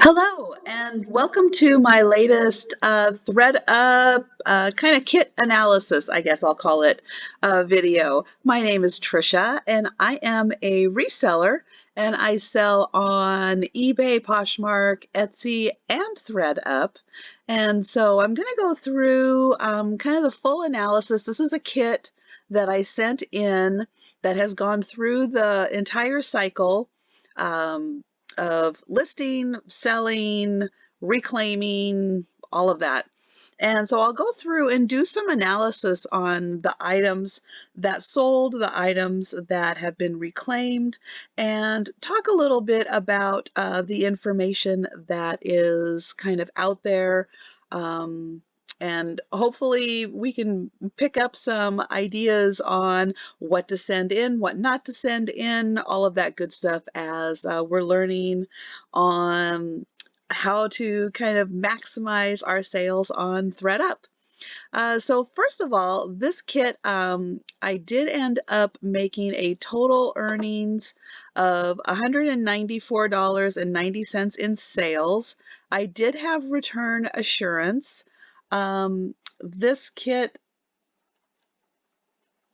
Hello, and welcome to my latest ThredUp kind of kit analysis, I guess I'll call it, video. My name is Trisha, and I am a reseller, and I sell on eBay, Poshmark, Etsy, and ThredUp. And so I'm going to go through kind of the full analysis. This is a kit that I sent in that has gone through the entire cycle. Of listing, selling, reclaiming, all of that. And so I'll go through and do some analysis on the items that sold, the items that have been reclaimed, and talk a little bit about the information that is kind of out there. And hopefully we can pick up some ideas on what to send in, what not to send in, all of that good stuff as we're learning on how to kind of maximize our sales on ThredUp. So first of all, this kit, I did end up making a total earnings of $194.90 in sales. I did have return assurance. This kit,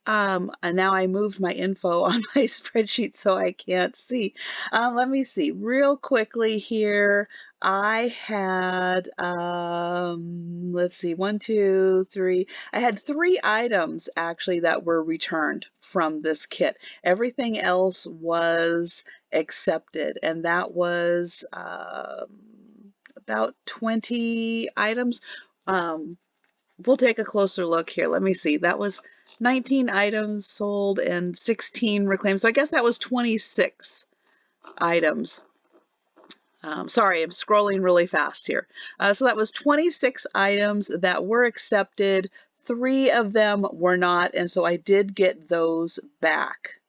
and now I moved my info on my spreadsheet so I can't see. Let me see real quickly here. I had, let's see, one, two, three. I had 3 items actually that were returned from this kit. Everything else was accepted, and that was about 20 items. We'll take a closer look here. Let me see. That was 19 items sold and 16 reclaimed. So I guess that was 26 items. Sorry, I'm scrolling really fast here. So that was 26 items that were accepted. 3 of them were not, and so I did get those back.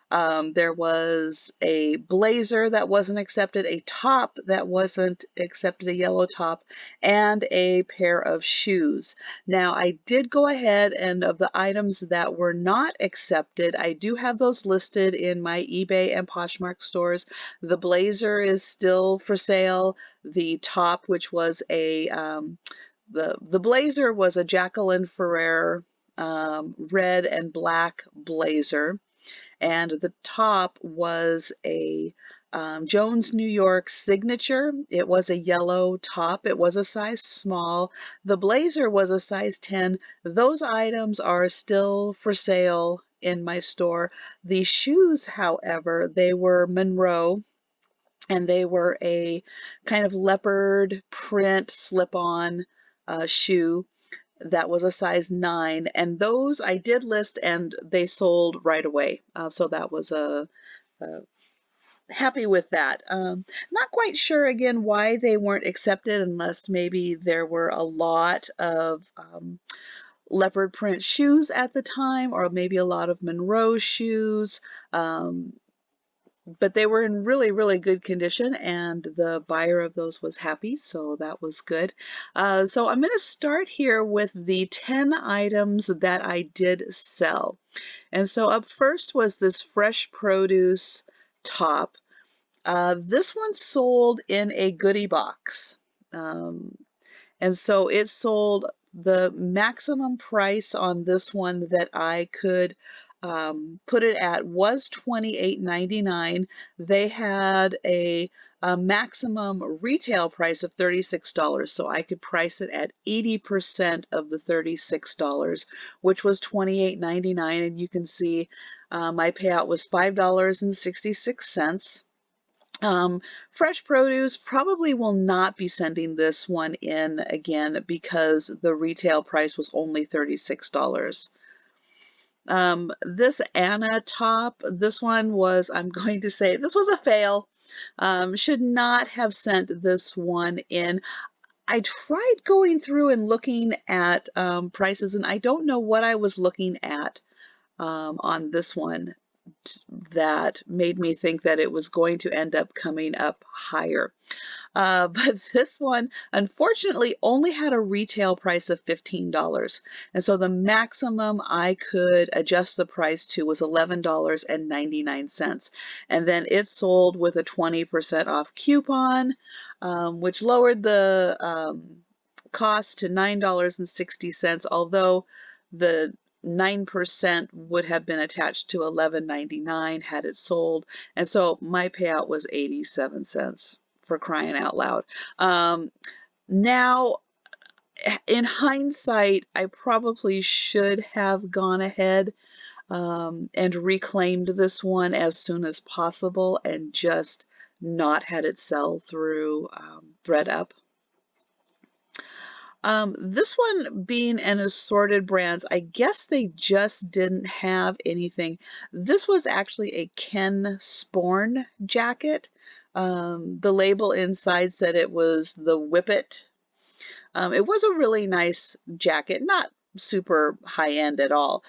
There was a blazer that wasn't accepted, a top that wasn't accepted, a yellow top, and a pair of shoes. Now, I did go ahead and of the items that were not accepted, I do have those listed in my eBay and Poshmark stores. The blazer is still for sale. The top, which was a the blazer was a Jacqueline Ferrer red and black blazer. And the top was a Jones, New York signature. It was a yellow top. It was a size small. The blazer was a size 10. Those items are still for sale in my store. The shoes, however, they were Merril, and they were a kind of leopard print slip-on shoe that was a size 9, and those I did list and they sold right away. So that was happy with that. Not quite sure again why they weren't accepted, unless maybe there were a lot of leopard print shoes at the time, or maybe a lot of Merril shoes. But they were in really, really good condition, and the buyer of those was happy, so that was good. So I'm going to start here with the 10 items that I did sell. And so up first was this fresh produce top. This one sold in a goodie box. And so it sold. The maximum price on this one that I could put it at was $28.99. They had a maximum retail price of $36, so I could price it at 80% of the $36, which was $28.99, and you can see my payout was $5.66. Fresh Produce probably will not be sending this one in again because the retail price was only $36. This Anna top, this one was, I'm going to say, this was a fail. Should not have sent this one in. I tried going through and looking at prices, and I don't know what I was looking at on this one. that made me think that it was going to end up coming up higher. But this one, unfortunately, only had a retail price of $15. And so the maximum I could adjust the price to was $11.99. And then it sold with a 20% off coupon, which lowered the cost to $9.60, although the 9% would have been attached to $11.99 had it sold. And so my payout was 87 cents, for crying out loud. Now, in hindsight, I probably should have gone ahead and reclaimed this one as soon as possible and just not had it sell through ThredUp. This one being an assorted brands, I guess they just didn't have anything. This was actually a Ken Sporn jacket. The label inside said it was the Whippet. It was a really nice jacket, not super high end at all.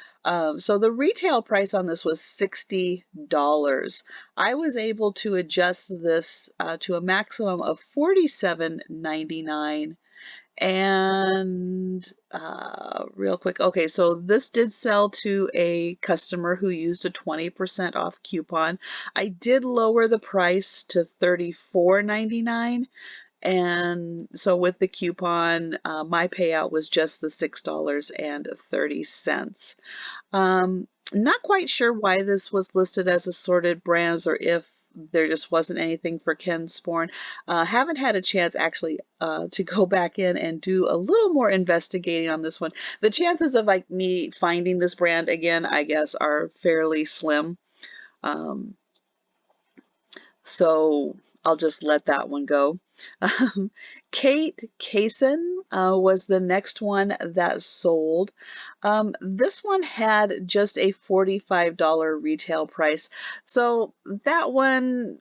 So the retail price on this was $60. I was able to adjust this to a maximum of $47.99. And real quick, okay, so this did sell to a customer who used a 20% off coupon. I did lower the price to $34.99. And so with the coupon, my payout was just the $6.30. Not quite sure why this was listed as assorted brands or if there just wasn't anything for Ken Sporn. Haven't had a chance actually to go back in and do a little more investigating on this one. The chances of like me finding this brand again, I guess, are fairly slim. So I'll just let that one go. Kayson was the next one that sold. This one had just a $45 retail price. So that one,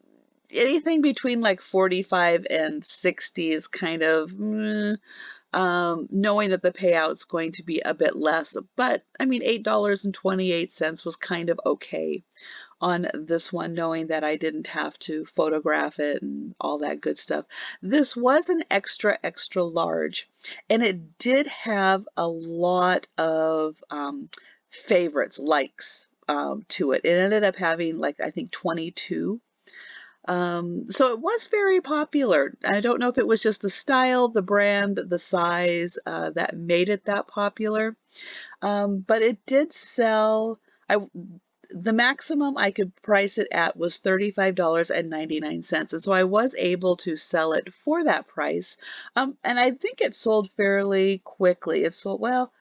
anything between like 45 and 60 is kind of knowing that the payout's going to be a bit less. But I mean, $8.28 was kind of okay on this one, knowing that I didn't have to photograph it and all that good stuff. This was an extra large, and it did have a lot of favorites, likes to it. It ended up having like, I think 22. So it was very popular. I don't know if it was just the style, the brand, the size that made it that popular, but it did sell. The maximum I could price it at was $35.99. And so I was able to sell it for that price. And I think it sold fairly quickly. It sold, well,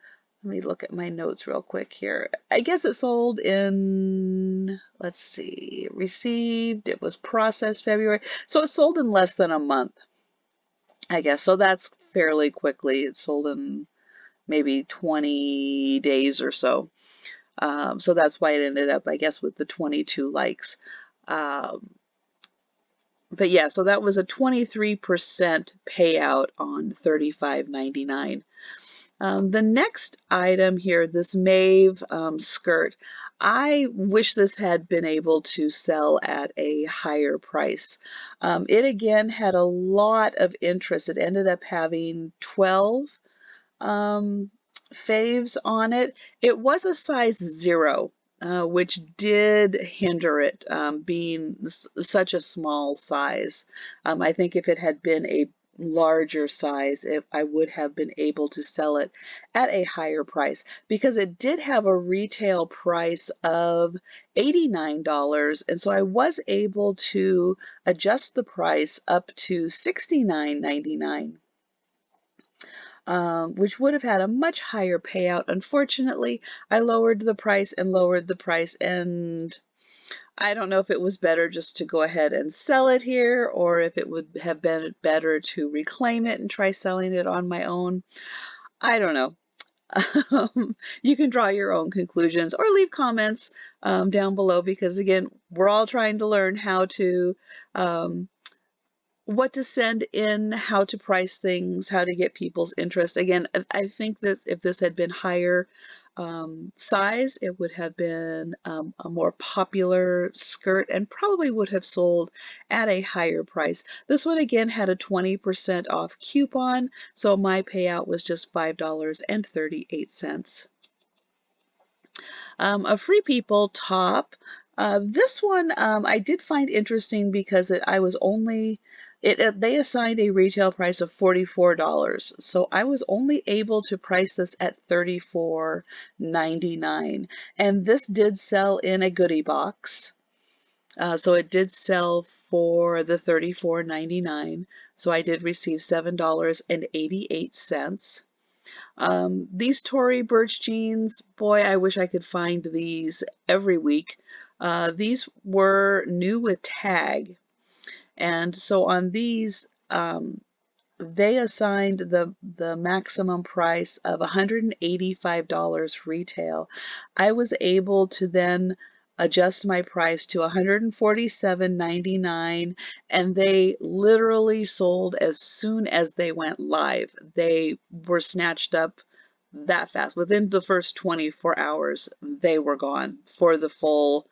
let me look at my notes real quick here. I guess it sold in, let's see, received, it was processed February. So it sold in less than a month, I guess. So that's fairly quickly. It sold in maybe 20 days or so. So that's why it ended up, I guess, with the 22 likes. But yeah, so that was a 23% payout on $35.99. The next item here, this Maeve skirt, I wish this had been able to sell at a higher price. It again had a lot of interest. It ended up having 12 faves on it. It was a size 0, which did hinder it being such a small size. I think if it had been a larger size, I would have been able to sell it at a higher price, because it did have a retail price of $89, and so I was able to adjust the price up to $69.99. Which would have had a much higher payout. Unfortunately, I lowered the price, and I don't know if it was better just to go ahead and sell it here, or if it would have been better to reclaim it and try selling it on my own. I don't know. You can draw your own conclusions or leave comments down below, because again, we're all trying to learn how to what to send in, how to price things, how to get people's interest. Again, I think this, if this had been higher, size, it would have been a more popular skirt and probably would have sold at a higher price. This one again had a 20% off coupon, so my payout was just $5.38. A Free People top. This one I did find interesting because I was only they assigned a retail price of $44, so I was only able to price this at $34.99, and this did sell in a goodie box. So it did sell for the $34.99, so I did receive $7.88. These Tory Burch jeans, boy, I wish I could find these every week. These were new with tag, and so on these, they assigned the maximum price of $185 retail. I was able to then adjust my price to $147.99, and they literally sold as soon as they went live. They were snatched up that fast. Within the first 24 hours, they were gone for the full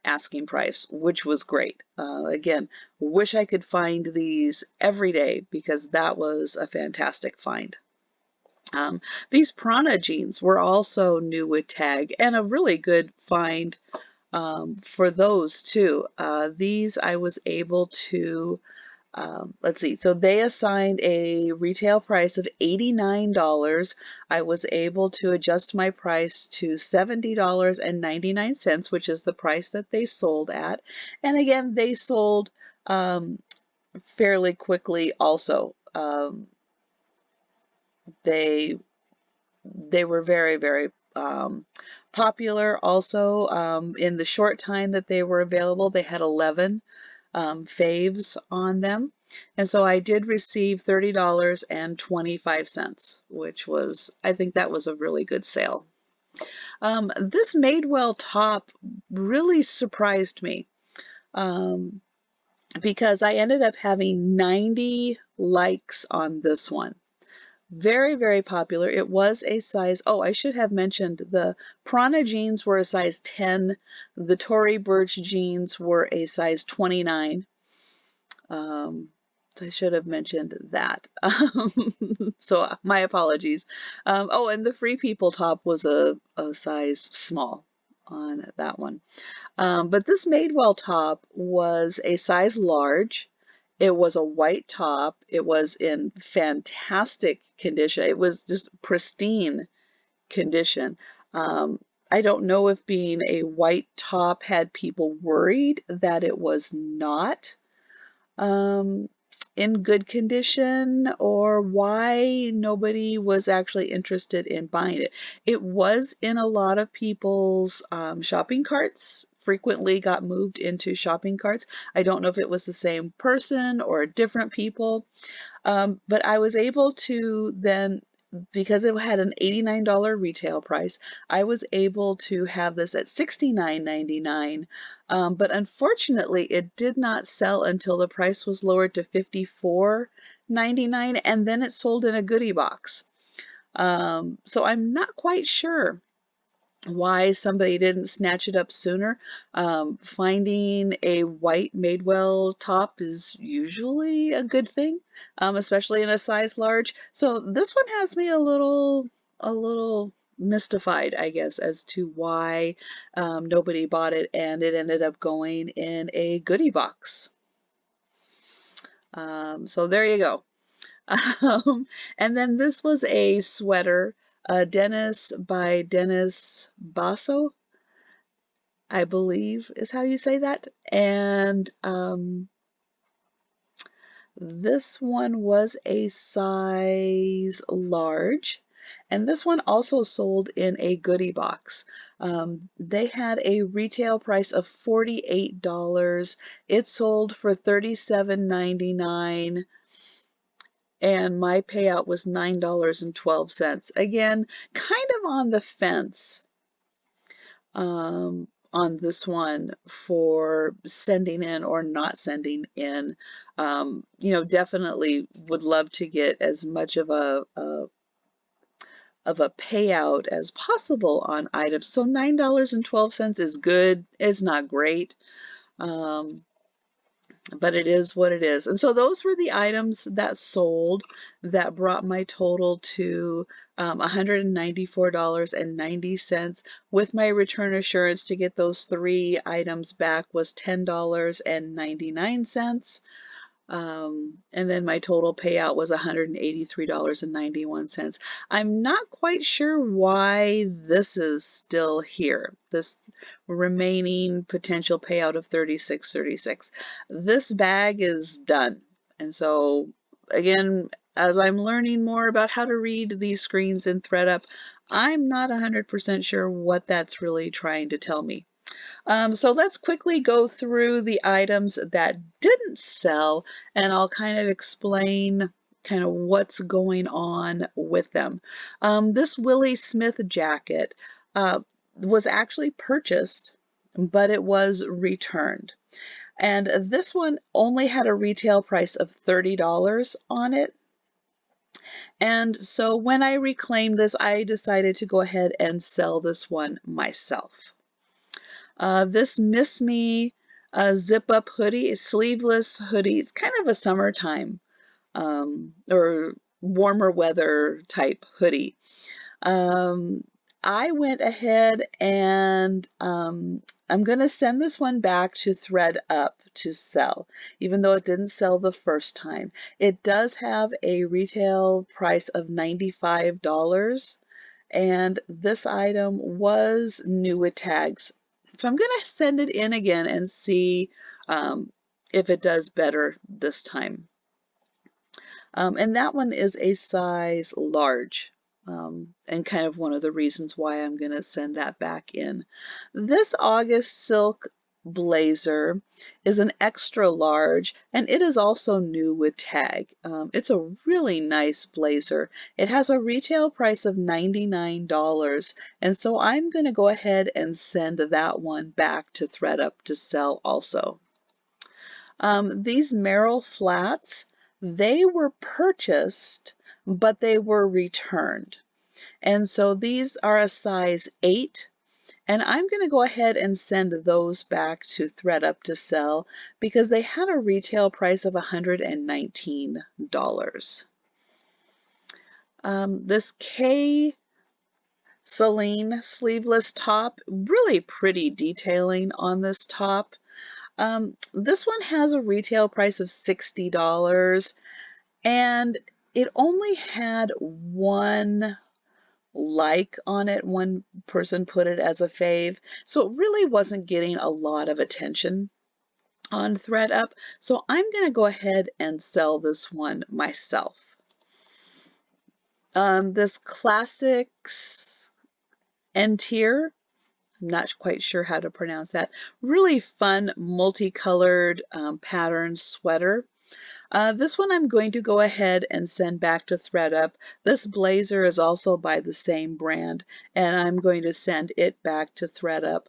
asking price, which was great. Again, wish I could find these every day because that was a fantastic find. These Prana jeans were also new with tag and a really good find for those too. These I was able to let's see, so they assigned a retail price of $89. I was able to adjust my price to $70.99, which is the price that they sold at. And again, they sold fairly quickly also. They were very, very popular also. In the short time that they were available, they had 11 faves on them. And so I did receive $30.25, which was, I think that was a really good sale. This Madewell top really surprised me because I ended up having 90 likes on this one. Very, very popular. It was a size, oh, I should have mentioned the Prana jeans were a size 10. The Tory Burch jeans were a size 29. I should have mentioned that. So my apologies. Oh, and the Free People top was a size small on that one. But this Madewell top was a size large. It was a white top. It was in fantastic condition. It was just pristine condition. I don't know if being a white top had people worried that it was not in good condition or why nobody was actually interested in buying it. It was in a lot of people's shopping carts, frequently got moved into shopping carts. I don't know if it was the same person or different people, but I was able to then, because it had an $89 retail price, I was able to have this at $69.99. But unfortunately, it did not sell until the price was lowered to $54.99, and then it sold in a goodie box. So I'm not quite sure why somebody didn't snatch it up sooner. Finding a white Madewell top is usually a good thing, especially in a size large. So this one has me a little mystified, I guess, as to why nobody bought it and it ended up going in a goodie box. So there you go. And then this was a sweater, Dennis by Dennis Basso, I believe is how you say that. And this one was a size large. And this one also sold in a goodie box. They had a retail price of $48. It sold for $37.99. And my payout was $9.12. Again, kind of on the fence on this one for sending in or not sending in. You know, definitely would love to get as much of a of a payout as possible on items. So $9.12 is good. It's not great. But it is what it is. And so those were the items that sold that brought my total to $194.90. With my return assurance to get those 3 items back was $10.99. And then my total payout was $183.91. I'm not quite sure why this is still here, this remaining potential payout of $36.36. This bag is done. And so again, as I'm learning more about how to read these screens in ThredUp, I'm not 100% sure what that's really trying to tell me. So let's quickly go through the items that didn't sell, and I'll kind of explain kind of what's going on with them. This Willie Smith jacket was actually purchased, but it was returned. And this one only had a retail price of $30 on it. And so when I reclaimed this, I decided to go ahead and sell this one myself. This Miss Me zip-up hoodie, it's sleeveless hoodie. It's kind of a summertime or warmer weather type hoodie. I went ahead and I'm going to send this one back to ThredUp to sell, even though it didn't sell the first time. It does have a retail price of $95, and this item was new with tags. So I'm going to send it in again and see if it does better this time. And that one is a size large, and kind of one of the reasons why I'm going to send that back in. This August silk blazer is an extra large, and it is also new with tag. It's a really nice blazer. It has a retail price of $99, and so I'm going to go ahead and send that one back to ThredUp to sell also. These Merril Flats, they were purchased, but they were returned. And so these are a size 8. And I'm going to go ahead and send those back to ThredUp to sell because they had a retail price of $119. This Celine sleeveless top, really pretty detailing on this top. This one has a retail price of $60, and it only had one like on it. One person put it as a fave, so it really wasn't getting a lot of attention on ThredUp. So I'm going to go ahead and sell this one myself. This Classics Entier, I'm not quite sure how to pronounce that. Really fun multicolored pattern sweater. This one I'm going to go ahead and send back to ThredUp. This blazer is also by the same brand, and I'm going to send it back to ThredUp.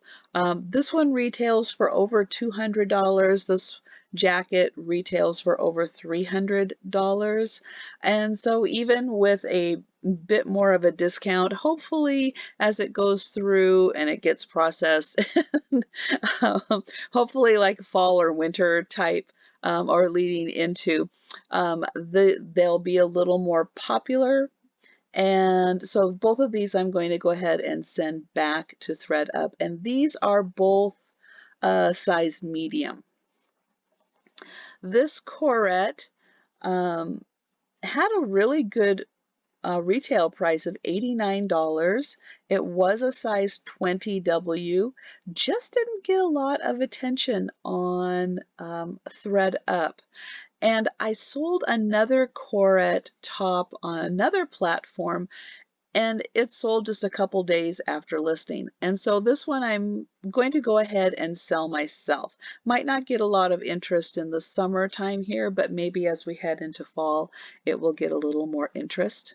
This one retails for over $200. This jacket retails for over $300. And so even with a bit more of a discount, hopefully as it goes through and it gets processed, hopefully like fall or winter type, or leading into, they'll be a little more popular. And so both of these I'm going to go ahead and send back to ThredUp. And these are both size medium. This Corette had a really good retail price of $89. It was a size 20W. Just didn't get a lot of attention on ThredUp. And I sold another Corette top on another platform, and it sold just a couple days after listing. And so this one I'm going to go ahead and sell myself. Might not get a lot of interest in the summertime here, but maybe as we head into fall, it will get a little more interest.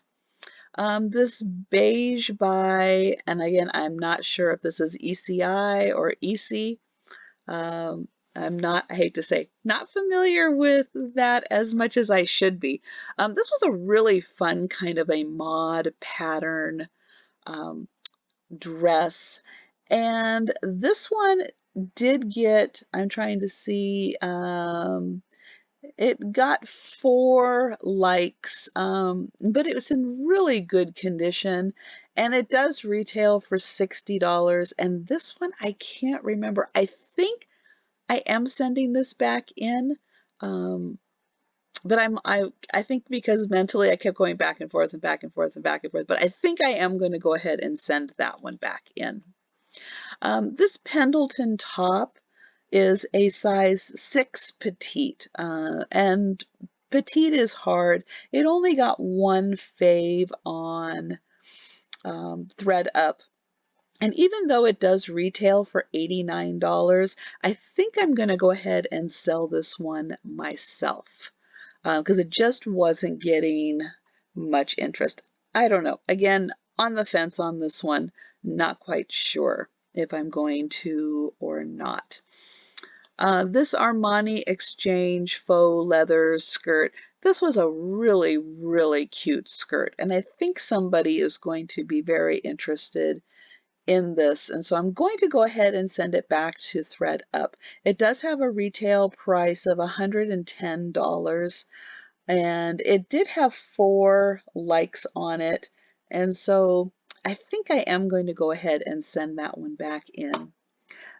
This beige by, and again, I'm not sure if this is ECI or EC. I'm not, I hate to say, not familiar with that as much as I should be. This was a really fun kind of a mod pattern um, dress. And this one did get, I'm trying to see, it got 4 likes, but it was in really good condition, and it does retail for $60. And this one, I can't remember. I think I am sending this back in, um, but I think because mentally I kept going back and forth and back and forth and back and forth, but I think I am going to go ahead and send that one back in. This Pendleton top is a size 6 petite, and petite is hard. It only got 1 fave on ThredUp. And even though it does retail for $89, I think I'm going to go ahead and sell this one myself because it just wasn't getting much interest. I don't know. Again, on the fence on this one, not quite sure if I'm going to or not. This Armani Exchange faux leather skirt, this was a really, really cute skirt, and I think somebody is going to be very interested in this, and so I'm going to go ahead and send it back to ThredUp. It does have a retail price of $110, and it did have 4 likes on it, and so I think I am going to go ahead and send that one back in.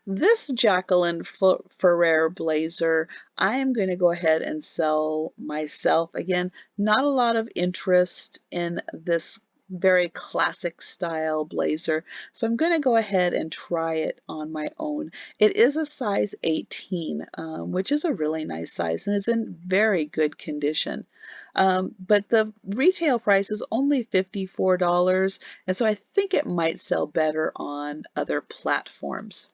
This Jacqueline Ferrer blazer, I am going to go ahead and sell myself. Again, not a lot of interest in this very classic style blazer, so I'm going to go ahead and try it on my own. It is a size 18, which is a really nice size and is in very good condition. But the retail price is only $54, and so I think it might sell better on other platforms.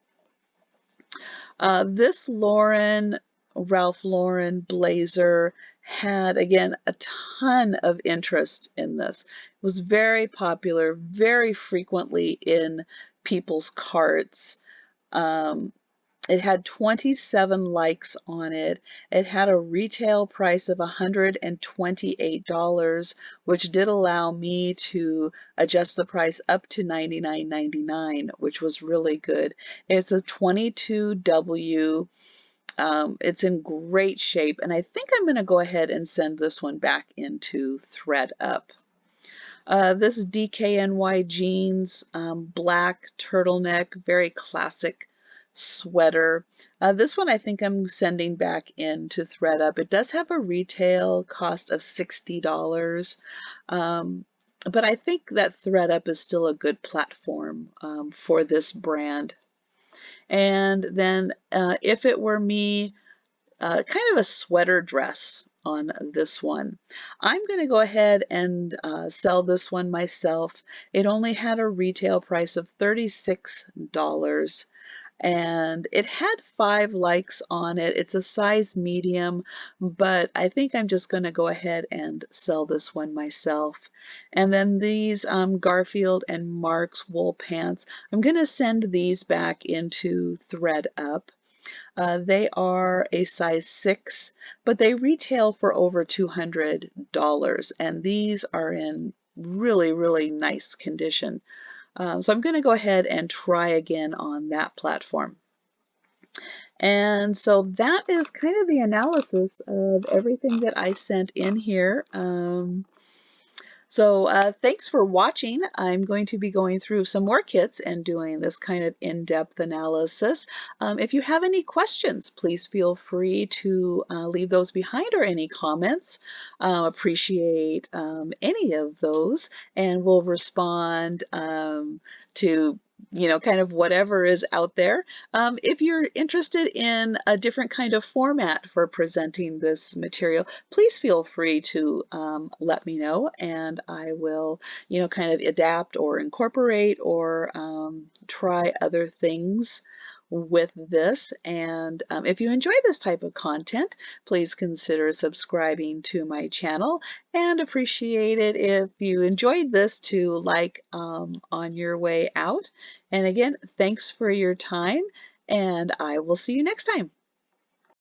This Ralph Lauren blazer had, again, a ton of interest in this. It was very popular, very frequently in people's carts. It had 27 likes on it. It had a retail price of $128, which did allow me to adjust the price up to $99.99, which was really good. It's a 22W. It's in great shape, and I think I'm going to go ahead and send this one back into ThredUp. This DKNY jeans, black turtleneck, very classic sweater. This one I think I'm sending back into ThredUp. It does have a retail cost of $60, but I think that ThredUp is still a good platform for this brand. And then if it were me, kind of a sweater dress on this one. I'm going to go ahead and sell this one myself. It only had a retail price of $36, and it had 5 likes on it. It's a size medium, but I think I'm just going to go ahead and sell this one myself. And then these Garfield and Marks wool pants, I'm going to send these back into ThredUp. They are a size 6, but they retail for over $200, and these are in really, really nice condition. So I'm going to go ahead and try again on that platform. And so that is kind of the analysis of everything that I sent in here. So thanks for watching. I'm going to be going through some more kits and doing this kind of in-depth analysis. If you have any questions, please feel free to leave those behind or any comments. Appreciate any of those, and we'll respond to kind of whatever is out there. If you're interested in a different kind of format for presenting this material, please feel free to let me know, and I will, kind of adapt or incorporate or try other things with this. And if you enjoy this type of content, please consider subscribing to my channel, and appreciate it if you enjoyed this to like on your way out. And again, thanks for your time, and I will see you next time.